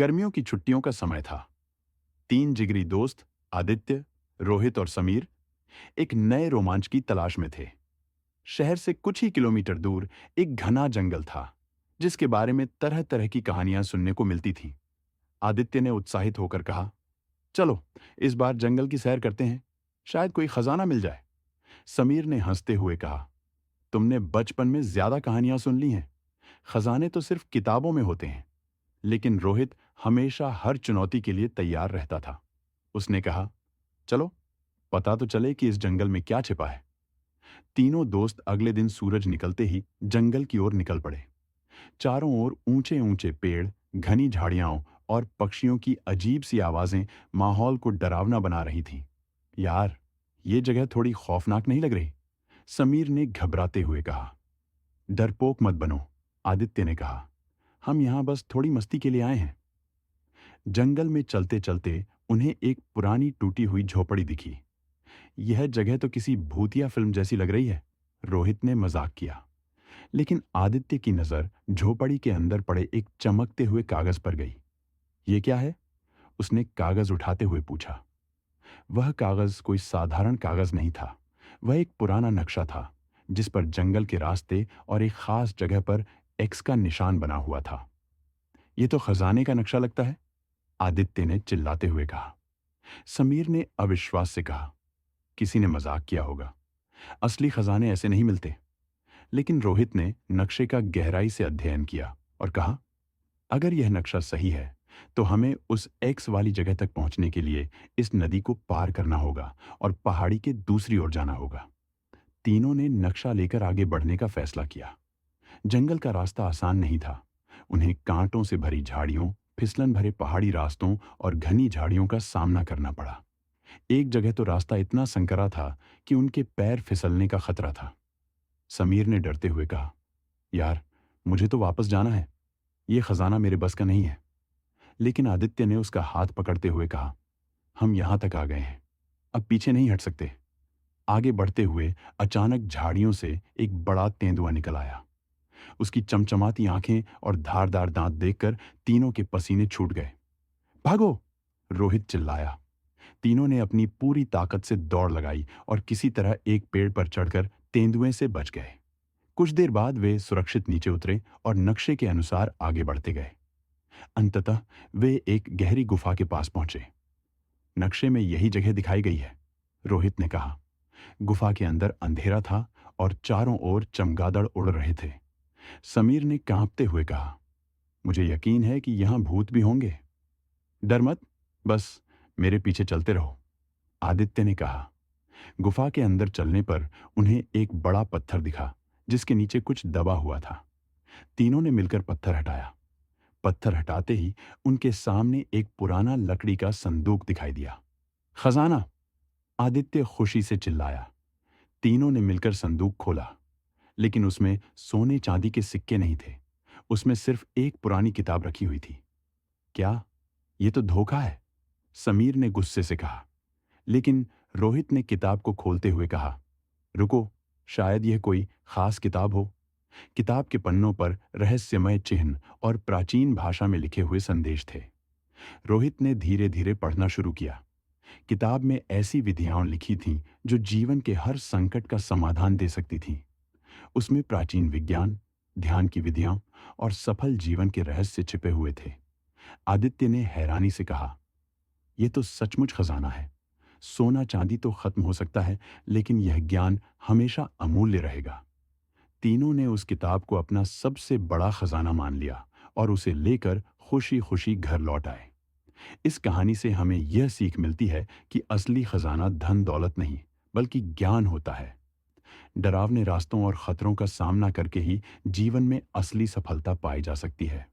गर्मियों की छुट्टियों का समय था। तीन जिगरी दोस्त आदित्य, रोहित और समीर एक नए रोमांच की तलाश में थे। शहर से कुछ ही किलोमीटर दूर एक घना जंगल था, जिसके बारे में तरह तरह की कहानियां सुनने को मिलती थीं। आदित्य ने उत्साहित होकर कहा, चलो इस बार जंगल की सैर करते हैं, शायद कोई खजाना मिल जाए। समीर ने हंसते हुए कहा, तुमने बचपन में ज्यादा कहानियां सुन ली हैं, खजाने तो सिर्फ किताबों में होते हैं। लेकिन रोहित हमेशा हर चुनौती के लिए तैयार रहता था। उसने कहा, चलो पता तो चले कि इस जंगल में क्या छिपा है। तीनों दोस्त अगले दिन सूरज निकलते ही जंगल की ओर निकल पड़े। चारों ओर ऊंचे ऊंचे पेड़, घनी झाड़ियां और पक्षियों की अजीब सी आवाजें माहौल को डरावना बना रही थीं। यार, ये जगह थोड़ी खौफनाक नहीं लग रही? समीर ने घबराते हुए कहा। डरपोक मत बनो, आदित्य ने कहा। हम यहां बस थोड़ी मस्ती के लिए आए हैं। जंगल में चलते चलते उन्हें एक पुरानी टूटी हुई झोपड़ी दिखी। यह जगह तो किसी भूतिया फिल्म जैसी लग रही है, रोहित ने मजाक किया। लेकिन आदित्य की नजर झोपड़ी के अंदर पड़े एक चमकते हुए कागज पर गई। ये क्या है? उसने कागज उठाते हुए पूछा। वह कागज कोई साधारण कागज नहीं था। वह एक पुराना नक्शा था, जिस पर जंगल के रास्ते और एक खास जगह पर एक्स का निशान बना हुआ था। यह तो खजाने का नक्शा लगता है, आदित्य ने चिल्लाते हुए कहा। समीर ने अविश्वास से कहा, किसी ने मजाक किया होगा। असली खजाने ऐसे नहीं मिलते। लेकिन रोहित ने नक्शे का गहराई से अध्ययन किया और कहा, अगर यह नक्शा सही है तो हमें उस एक्स वाली जगह तक पहुंचने के लिए इस नदी को पार करना होगा और पहाड़ी के दूसरी ओर जाना होगा। तीनों ने नक्शा लेकर आगे बढ़ने का फैसला किया। जंगल का रास्ता आसान नहीं था। उन्हें कांटों से भरी झाड़ियों, फिसलन भरे पहाड़ी रास्तों और घनी झाड़ियों का सामना करना पड़ा। एक जगह तो रास्ता इतना संकरा था कि उनके पैर फिसलने का खतरा था। समीर ने डरते हुए कहा, यार, मुझे तो वापस जाना है। यह खजाना मेरे बस का नहीं है। लेकिन आदित्य ने उसका हाथ पकड़ते हुए कहा, हम यहां तक आ गए हैं, अब पीछे नहीं हट सकते। आगे बढ़ते हुए अचानक झाड़ियों से एक बड़ा तेंदुआ निकल आया। उसकी चमचमाती आंखें और धारदार दांत देखकर तीनों के पसीने छूट गए। भागो! रोहित चिल्लाया। तीनों ने अपनी पूरी ताकत से दौड़ लगाई और किसी तरह एक पेड़ पर चढ़कर तेंदुए से बच गए। कुछ देर बाद वे सुरक्षित नीचे उतरे और नक्शे के अनुसार आगे बढ़ते गए। अंततः वे एक गहरी गुफा के पास पहुंचे। नक्शे में यही जगह दिखाई गई है, रोहित ने कहा। गुफा के अंदर अंधेरा था और चारों ओर चमगादड़ उड़ रहे थे। समीर ने कांपते हुए कहा, मुझे यकीन है कि यहां भूत भी होंगे। डर मत, बस मेरे पीछे चलते रहो, आदित्य ने कहा। गुफा के अंदर चलने पर उन्हें एक बड़ा पत्थर दिखा, जिसके नीचे कुछ दबा हुआ था। तीनों ने मिलकर पत्थर हटाया। पत्थर हटाते ही उनके सामने एक पुराना लकड़ी का संदूक दिखाई दिया। खजाना! आदित्य खुशी से चिल्लाया। तीनों ने मिलकर संदूक खोला, लेकिन उसमें सोने चांदी के सिक्के नहीं थे। उसमें सिर्फ एक पुरानी किताब रखी हुई थी। क्या ये तो धोखा है? समीर ने गुस्से से कहा। लेकिन रोहित ने किताब को खोलते हुए कहा, रुको, शायद यह कोई खास किताब हो। किताब के पन्नों पर रहस्यमय चिन्ह और प्राचीन भाषा में लिखे हुए संदेश थे। रोहित ने धीरे धीरे पढ़ना शुरू किया। किताब में ऐसी विधियां लिखी थीं जो जीवन के हर संकट का समाधान दे सकती थीं। उसमें प्राचीन विज्ञान, ध्यान की विधियां और सफल जीवन के रहस्य छिपे हुए थे। आदित्य ने हैरानी से कहा, यह तो सचमुच खजाना है। सोना चांदी तो खत्म हो सकता है, लेकिन यह ज्ञान हमेशा अमूल्य रहेगा। तीनों ने उस किताब को अपना सबसे बड़ा खजाना मान लिया और उसे लेकर खुशी खुशी घर लौट आए। इस कहानी से हमें यह सीख मिलती है कि असली खजाना धन दौलत नहीं, बल्कि ज्ञान होता है। डरावने रास्तों और खतरों का सामना करके ही जीवन में असली सफलता पाई जा सकती है।